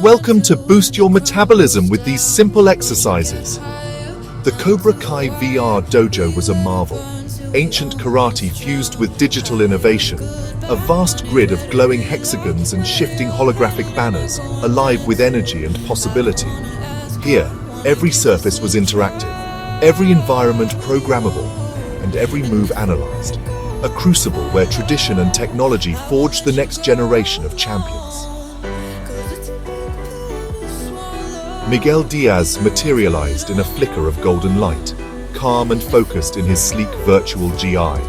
Welcome to boost your metabolism with these simple exercises. The Cobra Kai VR dojo was a marvel. Ancient karate fused with digital innovation, a vast grid of glowing hexagons and shifting holographic banners, alive with energy and possibility. Here, every surface was interactive, every environment programmable, and every move analyzed. A crucible where tradition and technology forged the next generation of champions. Miguel Diaz materialized in a flicker of golden light, calm and focused in his sleek virtual GI.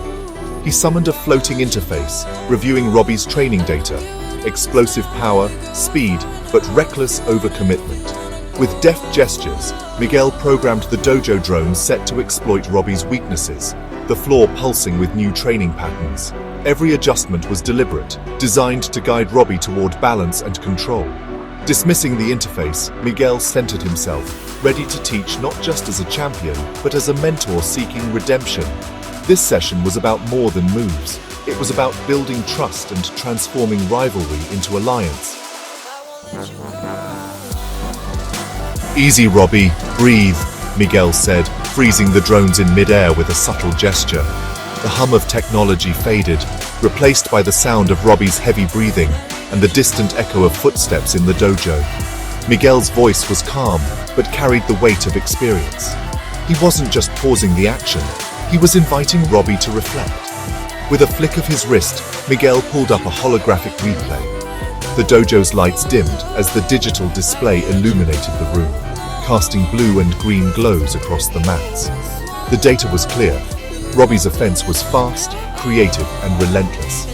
He summoned a floating interface, reviewing Robby's training data, explosive power, speed, but reckless overcommitment. With deft gestures, Miguel programmed the dojo drone set to exploit Robby's weaknesses, the floor pulsing with new training patterns. Every adjustment was deliberate, designed to guide Robby toward balance and control. Dismissing the interface, Miguel centered himself, ready to teach not just as a champion, but as a mentor seeking redemption. This session was about more than moves. It was about building trust and transforming rivalry into alliance. "Easy, Robby, breathe," Miguel said, freezing the drones in midair with a subtle gesture. The hum of technology faded, replaced by the sound of Robby's heavy breathing and the distant echo of footsteps in the dojo. Miguel's voice was calm, but carried the weight of experience. He wasn't just pausing the action, he was inviting Robby to reflect. With a flick of his wrist, Miguel pulled up a holographic replay. The dojo's lights dimmed as the digital display illuminated the room, casting blue and green glows across the mats. The data was clear. Robby's offense was fast, creative, and relentless.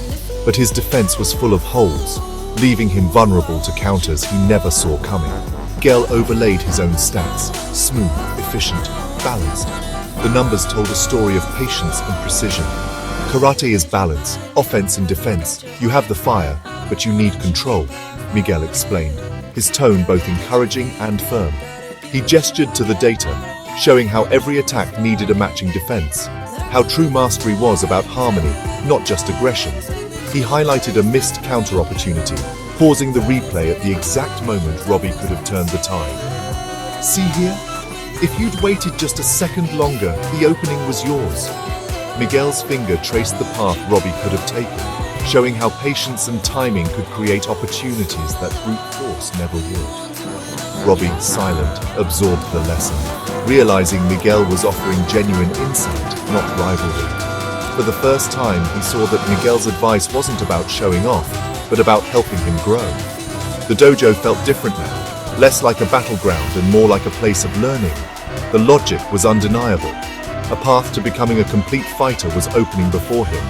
But his defense was full of holes, leaving him vulnerable to counters he never saw coming. Miguel overlaid his own stats, smooth, efficient, balanced. The numbers told a story of patience and precision. Karate is balance, offense and defense. You have the fire, but you need control, Miguel explained, his tone both encouraging and firm. He gestured to the data, showing how every attack needed a matching defense, how true mastery was about harmony, not just aggression. He highlighted a missed counter opportunity, pausing the replay at the exact moment Robby could have turned the tide. "See here? If you'd waited just a second longer, the opening was yours." Miguel's finger traced the path Robby could have taken, showing how patience and timing could create opportunities that brute force never would. Robby, silent, absorbed the lesson, realizing Miguel was offering genuine insight, not rivalry. For the first time, he saw that Miguel's advice wasn't about showing off, but about helping him grow. The dojo felt different now, less like a battleground and more like a place of learning. The logic was undeniable. A path to becoming a complete fighter was opening before him.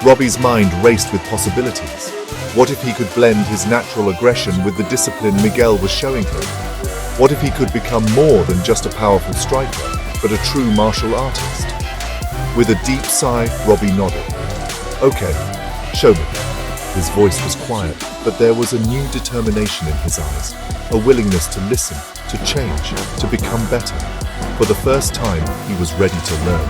Robby's mind raced with possibilities. What if he could blend his natural aggression with the discipline Miguel was showing him? What if he could become more than just a powerful striker, but a true martial artist? With a deep sigh, Robby nodded. "Okay, show me." His voice was quiet, but there was a new determination in his eyes, a willingness to listen, to change, to become better. For the first time, he was ready to learn.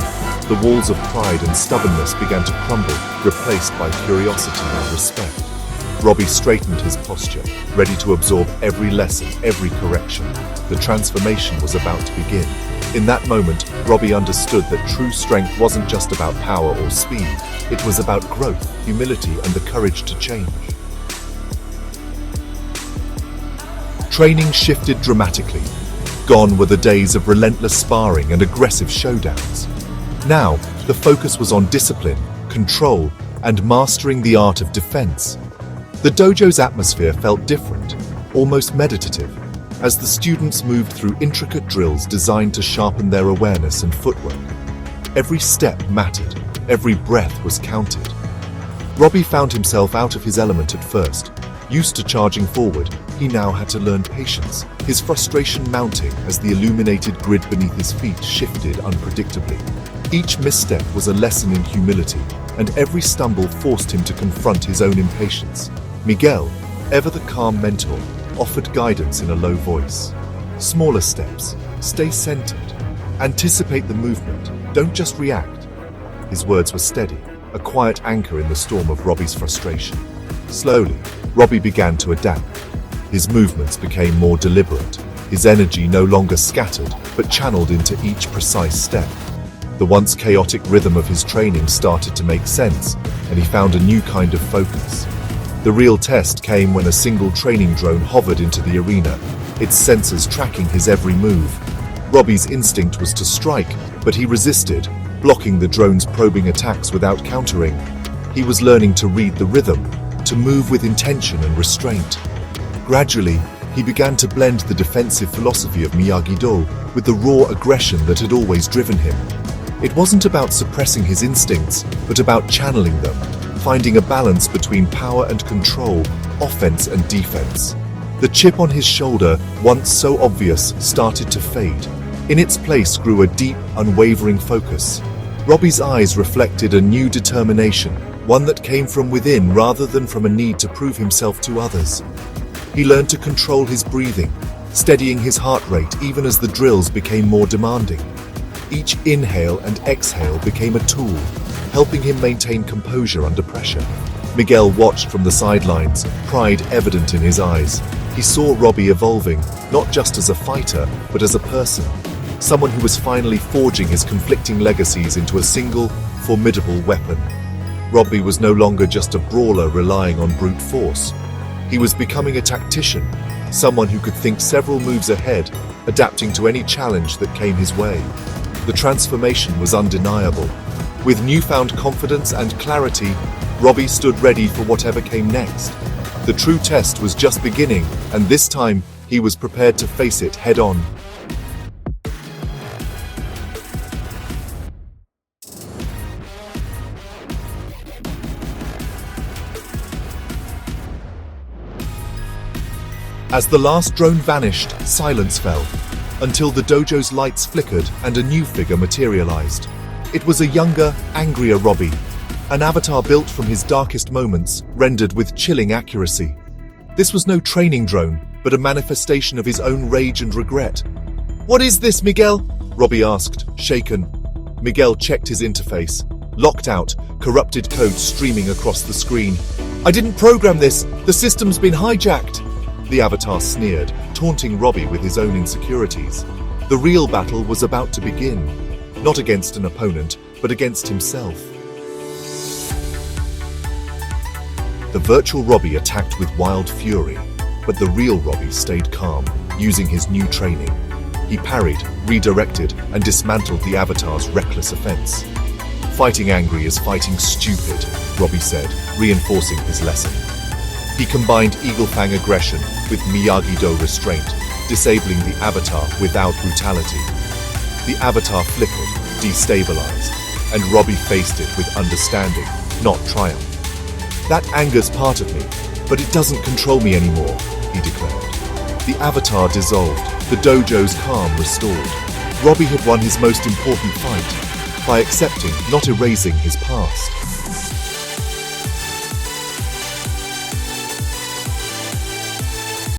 The walls of pride and stubbornness began to crumble, replaced by curiosity and respect. Robby straightened his posture, ready to absorb every lesson, every correction. The transformation was about to begin. In that moment, Robby understood that true strength wasn't just about power or speed. It was about growth, humility, and the courage to change. Training shifted dramatically. Gone were the days of relentless sparring and aggressive showdowns. Now, the focus was on discipline, control, and mastering the art of defense. The dojo's atmosphere felt different, almost meditative, as the students moved through intricate drills designed to sharpen their awareness and footwork. Every step mattered, every breath was counted. Robby found himself out of his element at first. Used to charging forward, he now had to learn patience, his frustration mounting as the illuminated grid beneath his feet shifted unpredictably. Each misstep was a lesson in humility, and every stumble forced him to confront his own impatience. Miguel, ever the calm mentor, offered guidance in a low voice. "Smaller steps, stay centered, anticipate the movement, don't just react." His words were steady, a quiet anchor in the storm of Robby's frustration. Slowly, Robby began to adapt. His movements became more deliberate, his energy no longer scattered, but channeled into each precise step. The once chaotic rhythm of his training started to make sense, and he found a new kind of focus. The real test came when a single training drone hovered into the arena, its sensors tracking his every move. Robby's instinct was to strike, but he resisted, blocking the drone's probing attacks without countering. He was learning to read the rhythm, to move with intention and restraint. Gradually, he began to blend the defensive philosophy of Miyagi-Do with the raw aggression that had always driven him. It wasn't about suppressing his instincts, but about channeling them, finding a balance between power and control, offense and defense. The chip on his shoulder, once so obvious, started to fade. In its place grew a deep, unwavering focus. Robby's eyes reflected a new determination, one that came from within rather than from a need to prove himself to others. He learned to control his breathing, steadying his heart rate even as the drills became more demanding. Each inhale and exhale became a tool, helping him maintain composure under pressure. Miguel watched from the sidelines, pride evident in his eyes. He saw Robby evolving, not just as a fighter, but as a person. Someone who was finally forging his conflicting legacies into a single, formidable weapon. Robby was no longer just a brawler relying on brute force. He was becoming a tactician, someone who could think several moves ahead, adapting to any challenge that came his way. The transformation was undeniable. With newfound confidence and clarity, Robby stood ready for whatever came next. The true test was just beginning, and this time he was prepared to face it head-on. As the last drone vanished, silence fell, until the dojo's lights flickered and a new figure materialized. It was a younger, angrier Robby, an avatar built from his darkest moments, rendered with chilling accuracy. This was no training drone, but a manifestation of his own rage and regret. "What is this, Miguel?" Robby asked, shaken. Miguel checked his interface. Locked out, corrupted code streaming across the screen. "I didn't program this. The system's been hijacked." The avatar sneered, taunting Robby with his own insecurities. The real battle was about to begin, not against an opponent, but against himself. The virtual Robby attacked with wild fury, but the real Robby stayed calm, using his new training. He parried, redirected, and dismantled the avatar's reckless offense. "Fighting angry is fighting stupid," Robby said, reinforcing his lesson. He combined Eagle Fang aggression with Miyagi-Do restraint, disabling the avatar without brutality. The avatar flickered, destabilized, and Robby faced it with understanding, not triumph. "That anger's part of me, but it doesn't control me anymore," he declared. The avatar dissolved, the dojo's calm restored. Robby had won his most important fight by accepting, not erasing, his past.